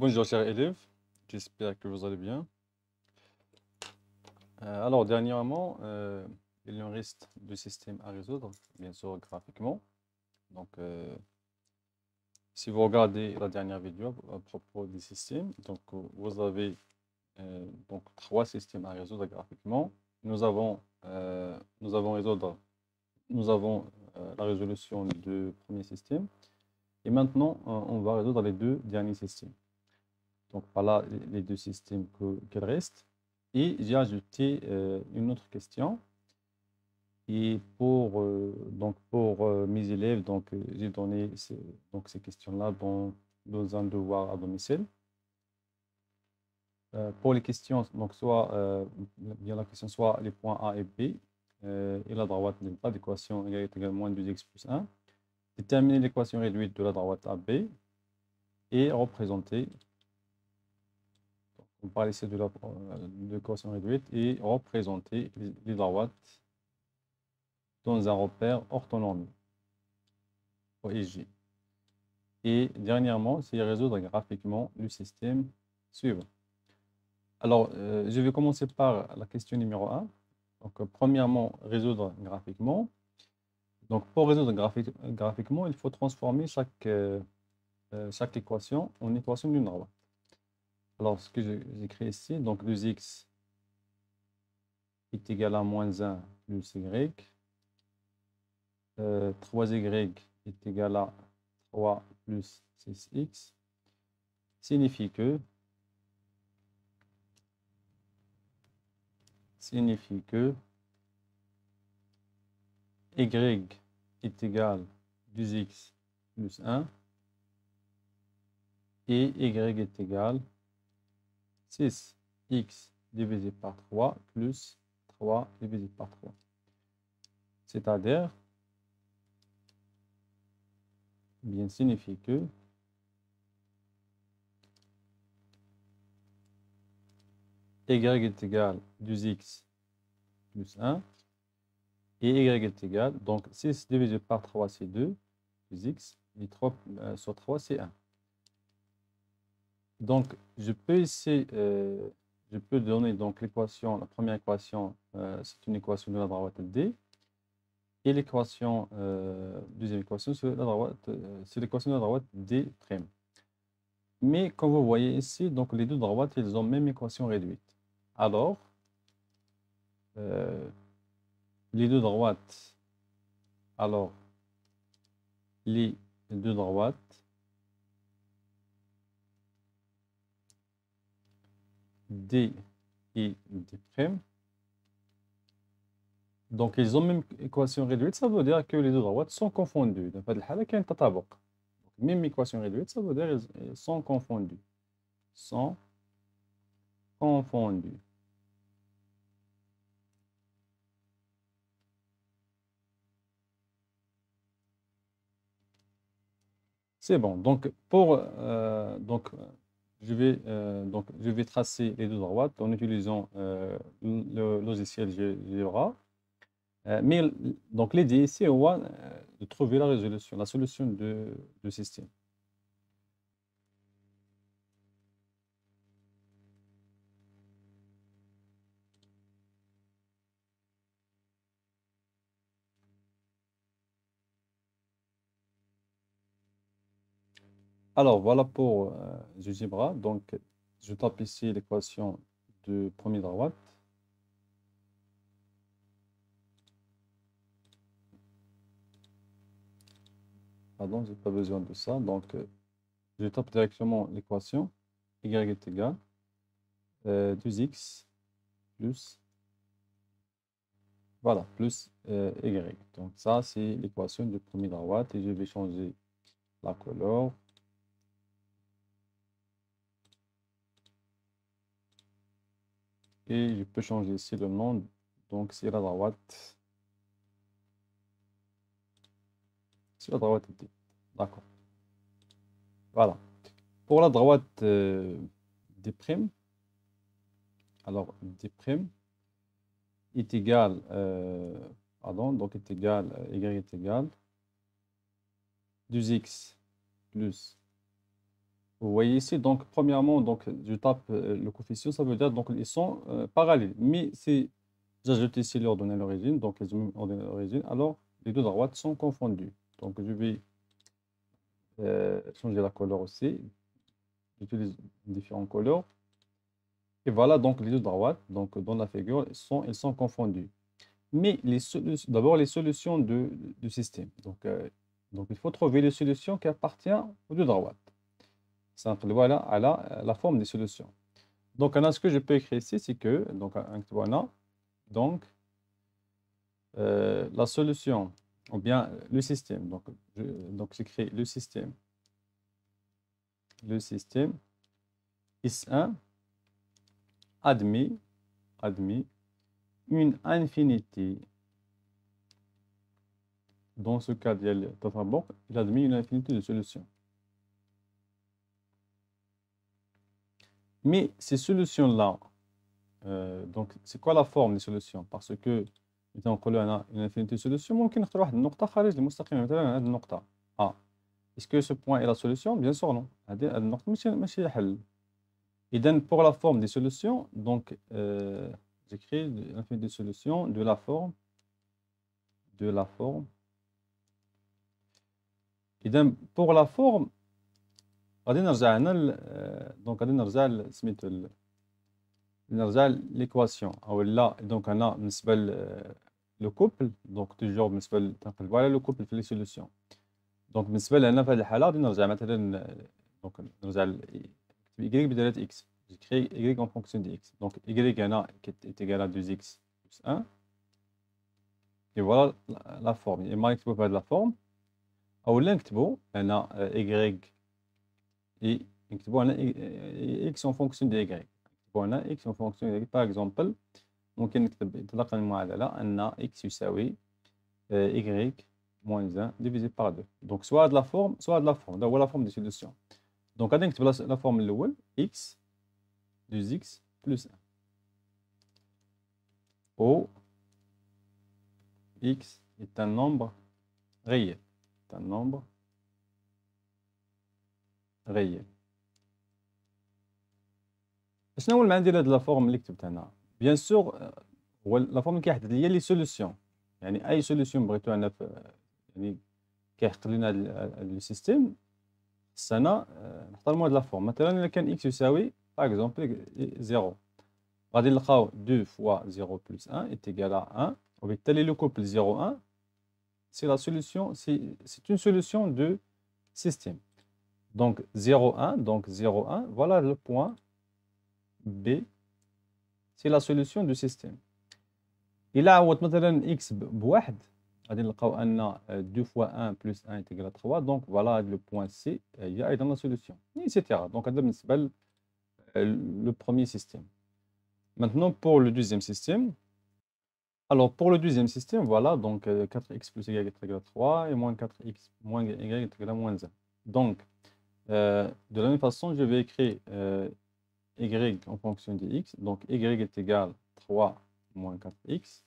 Bonjour chers élèves, j'espère que vous allez bien. Alors dernièrement, il nous reste deux systèmes à résoudre, bien sûr graphiquement. Donc si vous regardez la dernière vidéo à propos des systèmes, donc vous avez donc trois systèmes à résoudre graphiquement. Nous avons, résoudre, nous avons la résolution du premier système et maintenant on va résoudre les deux derniers systèmes. Donc voilà les deux systèmes qu'il reste. Et j'ai ajouté une autre question. Et pour mes élèves, j'ai donné ces questions-là dans un devoir à domicile. Pour les questions, donc bien la question soit les points A et B, et la droite delta d'équation y est égal à moins 2x plus 1. Déterminer l'équation réduite de la droite AB et représenter. On parle ici de l'équation réduite et représenter les droites dans un repère orthonormé, OIG. Et dernièrement, c'est résoudre graphiquement le système suivant. Alors, je vais commencer par la question numéro 1. Donc, premièrement, résoudre graphiquement. Donc, pour résoudre graphiquement, il faut transformer chaque équation en équation d'une droite. Alors, ce que j'écris ici, donc 2x est égal à moins 1 plus y. 3y est égal à 3 plus 6x signifie que y est égal à 2x plus 1 et y est égal à 6x divisé par 3 plus 3 divisé par 3. C'est-à-dire, bien signifie que y est égal à 2x plus 1 et y est égal, donc 6 divisé par 3 c'est 2, 2x, et 3 sur 3 c'est 1. Donc, je peux donner donc l'équation, la première équation, c'est une équation de la droite D. Et l'équation, deuxième équation, c'est l'équation de la droite D'. Mais comme vous voyez ici, donc les deux droites, ils ont même équation réduite. Alors, les deux droites, D et D', donc ils ont même équation réduite, ça veut dire que les deux droites sont confondues. Même équation réduite, ça veut dire qu'ils sont confondus. Sont confondus. C'est bon. Donc, je vais tracer les deux droites en utilisant le logiciel GeoGebra. Mais donc, l'idée ici, on va de trouver la solution du système. Alors, voilà pour GeoGebra. Donc, je tape ici l'équation de première droite. Pardon, je n'ai pas besoin de ça. Donc, je tape directement l'équation. Y est égal à 2x plus, voilà, plus y. Donc, ça, c'est l'équation de première droite. Et je vais changer la couleur. Et je peux changer ici le nom. Donc, c'est la droite. C'est la droite D. D'accord. Voilà. Pour la droite D', alors D' est égal, donc est égal, y est égal 2x plus Vous voyez ici, donc, premièrement, donc, je tape le coefficient, ça veut dire donc ils sont parallèles. Mais si j'ajoute ici l'ordonnée à l'origine, donc les ordonnées à l'origine, alors les deux droites sont confondues. Donc, je vais changer la couleur aussi. J'utilise différentes couleurs. Et voilà, donc les deux droites, donc dans la figure, elles sont confondues. Mais d'abord, les solutions du système. Donc, il faut trouver les solutions qui appartiennent aux deux droites. Voilà, à la forme des solutions. Donc, ce que je peux écrire ici, c'est que, donc, voilà, donc, la solution, ou bien le système. Donc j'écris le système S1 admet une infinité. Dans ce cas, il admet une infinité de solutions. Mais ces solutions-là, donc c'est quoi la forme des solutions? Parce que مثلا نقولوا أنا une infinité de solutions, ممكن نختار واحد النقطة خارج المستقيم مثلا هذه النقطة A. Est-ce que ce point est la solution? Bien sûr non. هذه النقطة ماشي حل. إذن pour la forme des solutions, donc j'écris l'infinité de solutions de la forme إذن pour la forme غادي نرجع هنا دونك غادي نرجع ليكواسيون او لا. دونك هنا بالنسبه لو كوبل دونك توجور بالنسبه تنقلبوا على لو كوبل في لي سوليسيون. دونك بالنسبه لهنا في هذه الحاله غادي نرجع مثلا دونك نرجع y بدلاله x. جيكري y en fonction de x. Donc y هنا est égal à 2x plus 1. Et voilà la forme. Et ما نكتبوا بهذه la forme او لا نكتبوا هنا y et نكتبوا هنا x en fonction de y. هنا x en fonction de y. Par exemple ممكن نكتب إطلاق المعادلة أن x يساوي y moins 1 divisé par 2. Donc soit de la forme, soit de la forme. Donc voilà la forme des solutions. Donc غادي نكتب la forme الأول x 2x plus 1 où x est un nombre réel. C'est un nombre réel. شنو هو المعنى ديال هاد لا فورم اللي كتبت هنا؟ بيان سور هو لا فورم اللي كيحدد ليا لي سوليسيون. يعني اي سوليسيون بغيتو انا يعني كيحقق لنا هاد لو سيستيم خصنا نحترموا هاد لا فورم. مثلا الا كان اكس يساوي باغ اكزومبل 0 غادي نلقاو 2 فوا 0 بلس 1 est égal à 1 وبالتالي لو كوبل 0 1 c'est la solution, c'est une solution de système. Donc 0 1, donc 0 1, voilà le point B, c'est la solution du système. إلا عوضت مثلا x بواحد غادي نلقاو أن 2 fois 1 plus 1 est égal à 3. Donc voilà le point C هي أيضا la solution, etc. Donc هذا بالنسبة le premier système. Maintenant pour le deuxième système. Alors pour le deuxième système, voilà, donc 4x plus y est égal à 3 et moins 4x moins y est égal à moins 1. Donc de la même façon, je vais écrire y en fonction de x. Donc y est égal à 3 moins 4x.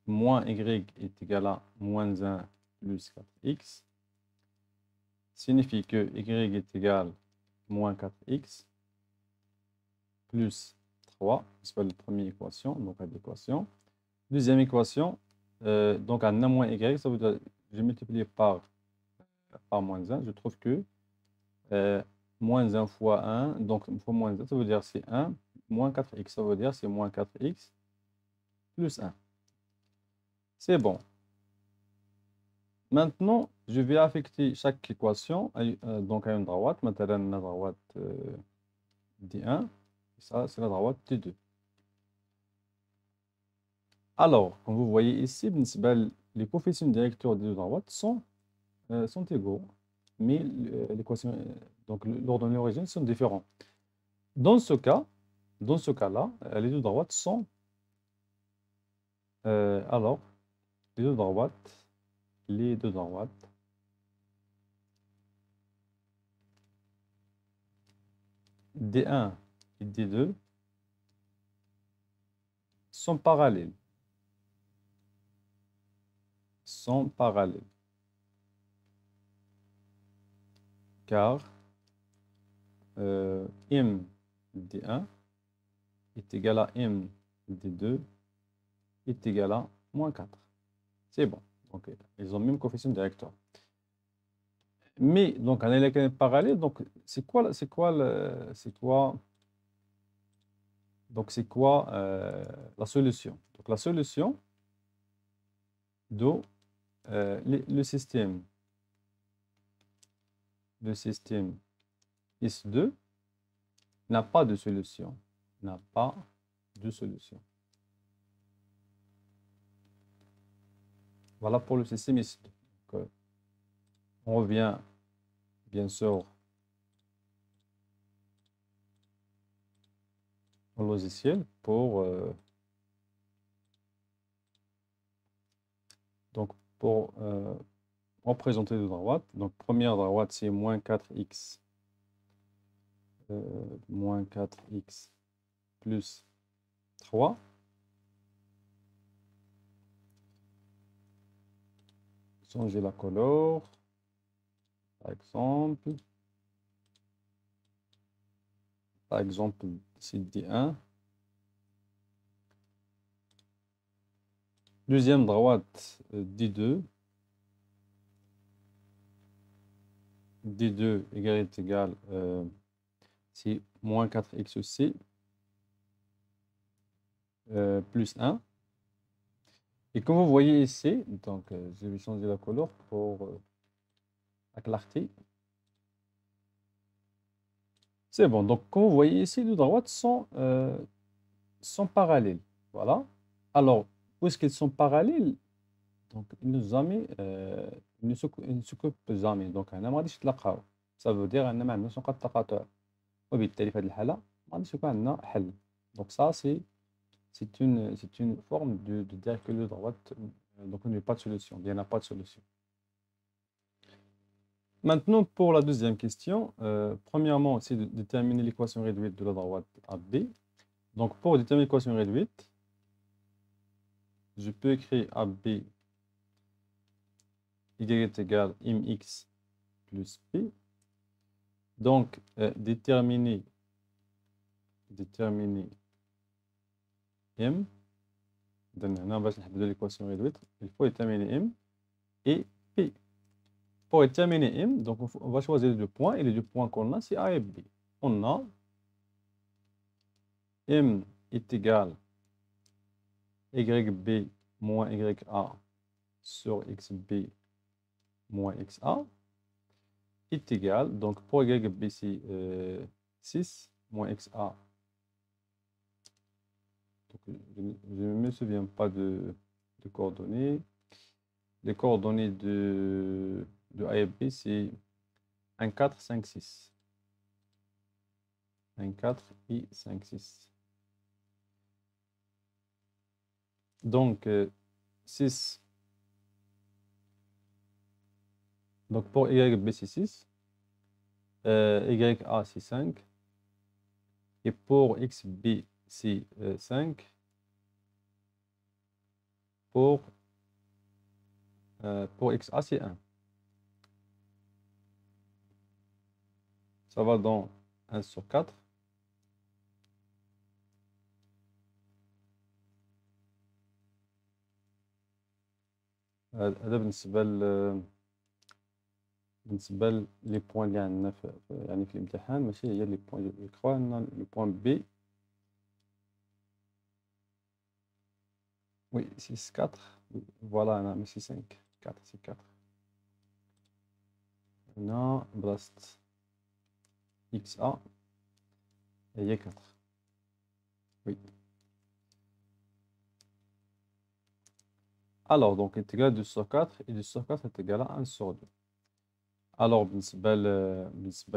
Moins y est égal à moins 1 plus 4x. Signifie que y est égal à moins 4x plus 3. C'est la première équation, donc l'équation. Deuxième équation, donc un a moins y, ça veut dire je multiplie par moins 1. Je trouve que moins 1 fois 1, donc fois moins 1, ça veut dire c'est 1. Moins 4x, ça veut dire c'est moins 4x plus 1. C'est bon. Maintenant, je vais affecter chaque équation donc à une droite. Maintenant, la droite D1. Et ça, c'est la droite D2. Alors, comme vous voyez ici, les coefficients directeurs des deux droites sont égaux. Mais l'équation, donc l'ordre et l'origine sont différents. Dans ce cas-là, les deux droites sont alors les deux droites D1 et D2 sont parallèles. Car m d1 est égal à m d2 est égal à moins 4. C'est bon. Donc, ils ont le même coefficient directeur. Mais, donc, un électron parallèle, donc, c'est quoi la solution? Donc, la solution de le système S2 n'a pas de solution. N'a pas de solution. Voilà pour le système S2. Donc, on revient, bien sûr, au logiciel pour représenter de droite. Donc, première droite, c'est moins 4x. Moins 4x plus 3. Changer la couleur, par exemple. Par exemple, c'est D1. Deuxième droite, D2. D2 est égal, c'est moins 4x aussi, plus 1. Et comme vous voyez ici, donc je vais changer la couleur pour la clarté. C'est bon. Donc, comme vous voyez ici, les droites sont parallèles. Voilà. Alors, puisqu'ils sont parallèles, donc ils ne s'occupent jamais. Donc, أنا ما غاديش نتلاقاو. Ça veut dire أن ما عندناش نقاط تقاطع. وبالتالي في هذه الحالة ما غاديش يكون عندنا حل. Donc, ça, c'est une forme de dire que le droite, donc il n'y a pas de solution. Il n'y en a pas de solution. Maintenant, pour la deuxième question, premièrement, c'est de déterminer l'équation réduite de la droite AB. Donc, pour déterminer l'équation réduite, je peux écrire AB y est égal à mx plus p. Donc, déterminer m. De l'équation réduite, il faut déterminer m et p. Pour déterminer m, donc on va choisir les deux points, et les deux points qu'on a, c'est A et B. On a m est égal à yb moins ya sur xb moins xa est égal, donc pour yb c'est 6 moins xa. Donc, je ne me souviens pas de coordonnées. Les coordonnées de A et B, c'est 1, 4, 5, 6. 1, 4 et 5, 6. Donc, 6. Donc, pour YB, c'est 6. YA, c'est 5. Et pour XB, c'est 5. Pour XA, c'est 1. Ça va dans 1 sur 4. هذا بالنسبة لي بوان اللي عندنا يعني في الامتحان ماشي هي لي بوان. جو كخوا ان لو بوان بي وي 6 4 فوالا انا ماشي 5 4 سي 4 هنا بلاصة اكس ا هي 4 وي. Alors, donc, est égal à 2 sur 4, et 2 sur 4 est égal à 1 sur 2. Alors, بالنسبة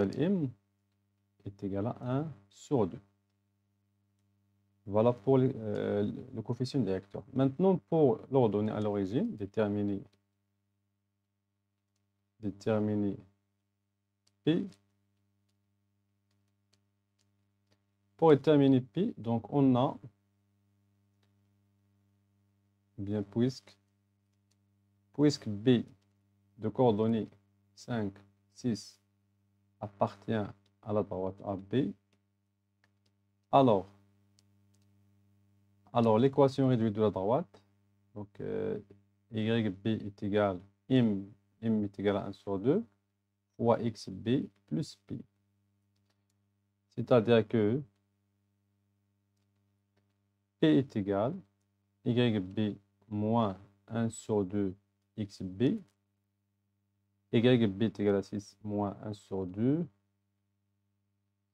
ل m est égal à 1 sur 2. Voilà pour le coefficient directeur. Maintenant, pour l'ordonnée à l'origine, déterminer P. Pour déterminer P, donc on a, bien, puisque B de coordonnées 5, 6 appartient à la droite AB. Alors l'équation réduite de la droite, donc YB est égal M est égal à 1 sur 2 fois XB plus P. C'est-à-dire que P est égal YB moins 1 sur 2 XB. YB est égal à 6 moins 1 sur 2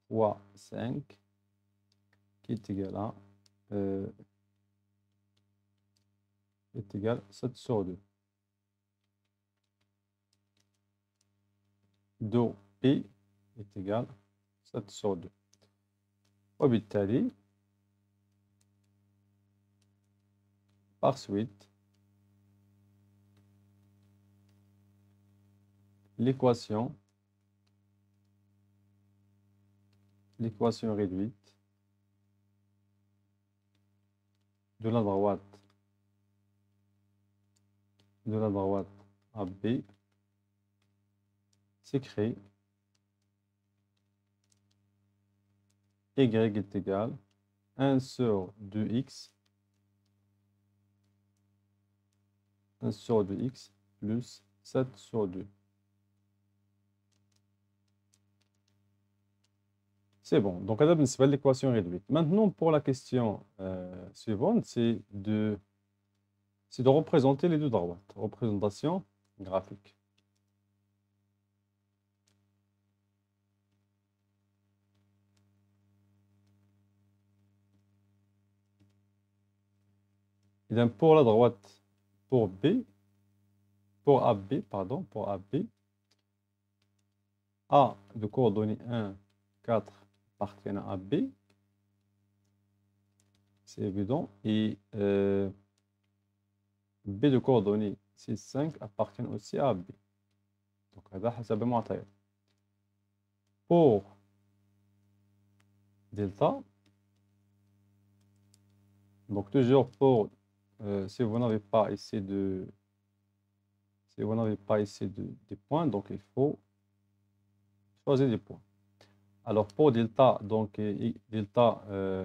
fois 5 qui est égal à est égal à 7 sur 2. Do P est égal à 7 sur 2. وبالتالي par suite l'équation réduite de la droite AB s'écrit Y est égal à 1 sur 2x 1 sur 2x plus 7 sur 2. C'est bon. Donc, on a l'équation réduite. Maintenant, pour la question suivante, c'est de représenter les deux droites. Représentation graphique. Et bien, pour la droite, pour AB, A de coordonnées 1, 4 appartiennent à AB. C'est évident. Et B de coordonnées 6, 5 appartiennent aussi à AB. Donc, هذا حسب المعطيات. Pour delta, donc toujours pour, si vous n'avez pas ici des points, donc il faut choisir des points. Alors pour delta, donc delta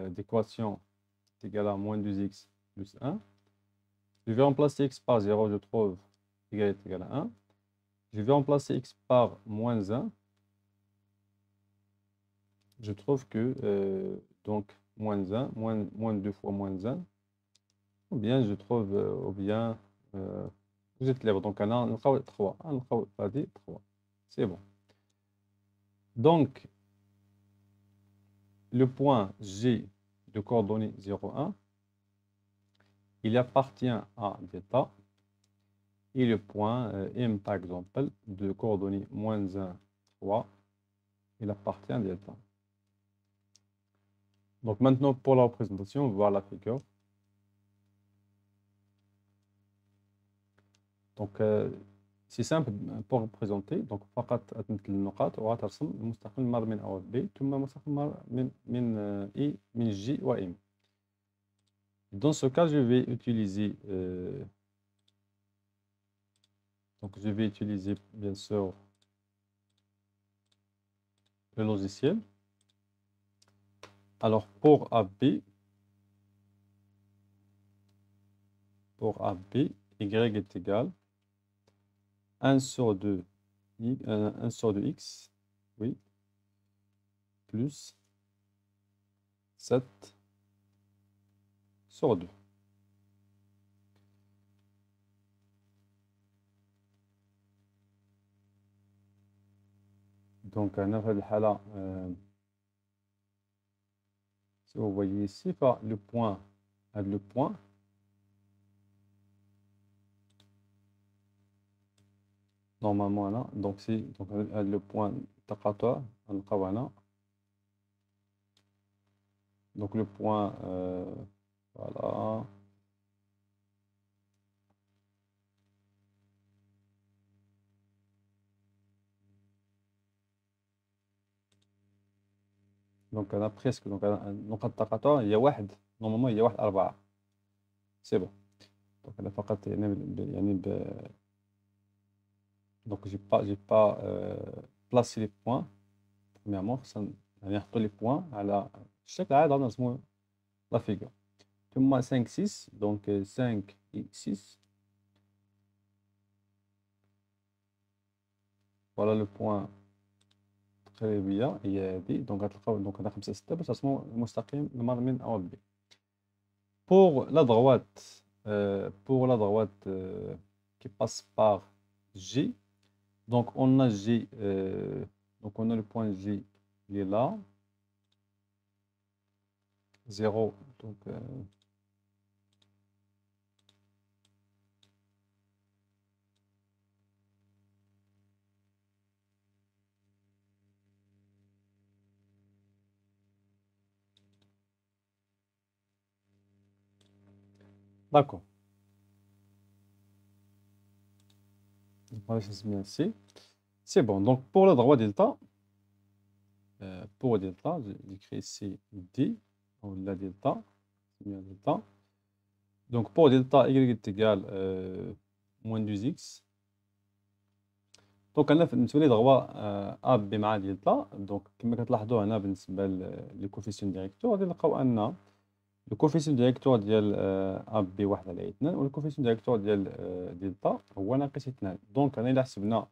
d'équation est égal à moins 2x plus 1. Je vais remplacer x par 0, je trouve y est égal à 1. Je vais remplacer x par moins 1. Je trouve que, donc, moins 1, moins 2 fois moins 1, ou bien je trouve, ou bien, vous êtes libre. Donc, on a 3. C'est bon. Donc, le point G de coordonnées 0, 1, il appartient à delta. Et le point M, par exemple, de coordonnées moins 1, 3, il appartient à delta. Donc maintenant, pour la représentation, on va voir la figure. Donc, c'est simple pour représenter. Donc, فقط أتمثل النقاط وترسم المستقيم مر من A و B ثم مستقيم مر من I من J و M. Dans ce cas, je vais utiliser bien sûr le logiciel. Alors pour AB, Y est égal à 1 sur 2 x, oui, plus 7 sur 2. Donc, si vous voyez ici, le point, normalement là, donc c'est le point تقاطع نلقاو هنا. Donc le point, voilà. Donc on a presque, donc نقط التقاطع هي واحد، normalement هي 1/4. C'est bon. Donc أنا فقط يعني donc j'ai pas placé les points pour premièrement نحطوا les points على الشكل عادي نرسموا la figure. ثم 5 6 donc 5 et 6. Voilà le point très bien هي هذه donc غتلقاو donc هذا 5 6 باش نرسموا المستقيم المر من A و B. Pour la droite qui passe par J, donc on a J, donc on a le point J, il est là, 0, donc d'accord. On va laisser bien ici. C'est bon. Donc pour la droite delta, j'écris ici D, ou la delta, bien delta. Donc pour delta, y est égal moins 2x. دونك انا بالنسبه لي ضغوا ا بي مع دلتا دونك كما كتلاحظوا هنا بالنسبه لي كوفيسيون ديريكتور غادي نلقاو ان لو كوفيسيون ديريكتور ديال ا بي 1 على 2 و الكوفيسيون ديريكتور ديال دلتا هو ناقص 2 دونك انا الا حسبنا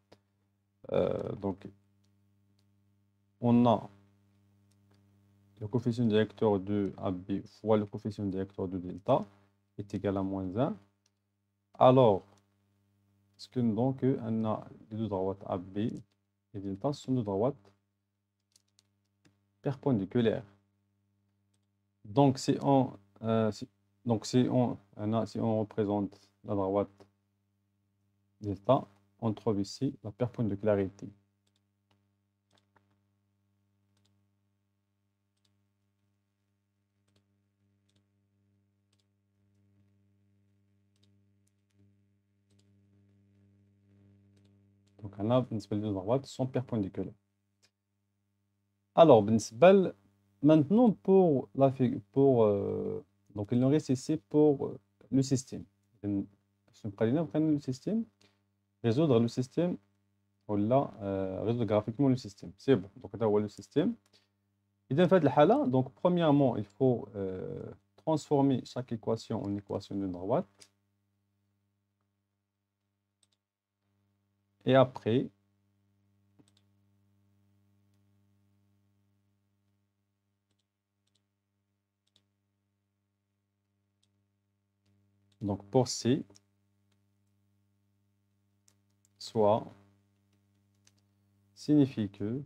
دونك on a le coefficient directeur de AB fois le coefficient directeur de delta est égal à moins 1. Alors, ce que donc on a les deux droites AB et delta sont deux droites perpendiculaires. Donc si on représente la droite delta, on trouve ici la perpendicularité. Donc on a les deux droites sont perpendiculaires. Alors maintenant pour la figure donc il nous reste ici pour le système. Le système, résoudre le système ou là résoudre graphiquement le système. C'est bon. Donc on a le système. Et dans fait là, donc premièrement il faut transformer chaque équation en équation de droite. Et après donc pour C, soit signifie que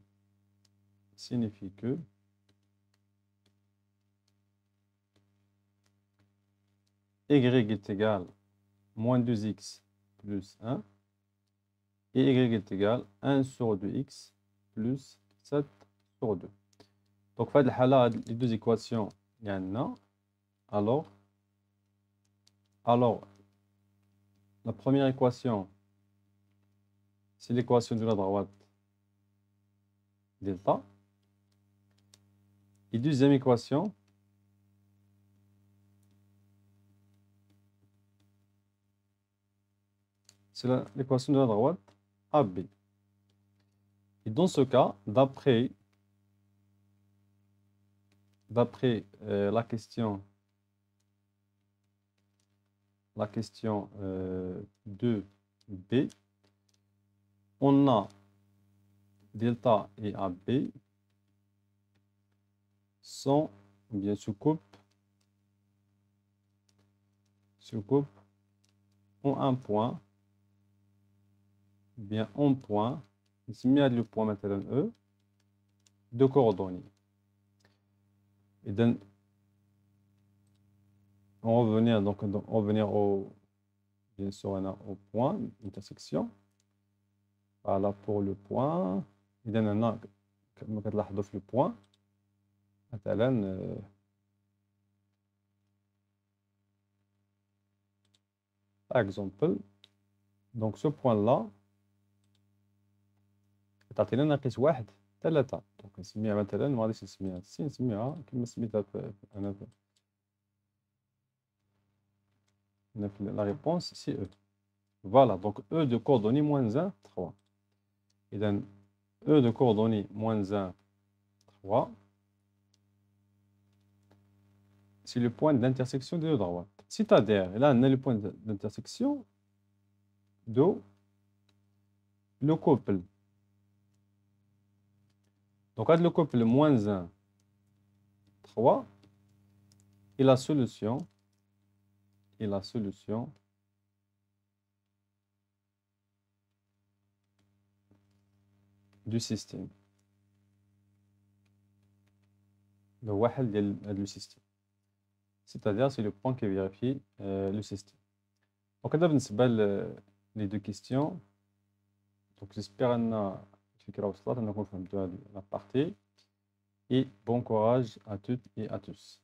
y est égal moins 2x plus 1 et y est égal 1 sur 2x plus 7 sur 2. Donc, les deux équations, il y en a. Alors, la première équation, c'est l'équation de la droite delta. Et deuxième équation, c'est l'équation de la droite AB. Et dans ce cas, d'après la question 2b, on a delta et AB sont bien sous coupe en un point, bien en point, ici le point maintenant E, de coordonnées. Et donc, on va revenir bien sûr au point, intersection. Voilà pour le point. Et donc, on a le point. Par exemple, donc ce point-là, تعطينا ناقص 1 3. دونك نسميها مثلا ما غاديش نسميها سي، نسميها كما سميتها انا في لا ريبونس سي او. فوالا دونك او دو coordonnées moins 1 3. اذا او دو coordonnées moins 1 3, c'est le point d'intersection de droite. C'est-à-dire, là, on a le point d'intersection de le couple. Donc, le couple moins 1, 3, et la solution, du système. Le واحد ديال le système. C'est-à-dire, c'est le point qui vérifie le système. Donc, là, بالنسبة les deux questions. Donc, j'espère que الفكرة وصلت, أنكم فهمتوا هذه la partie. Et bon courage à toutes et à tous.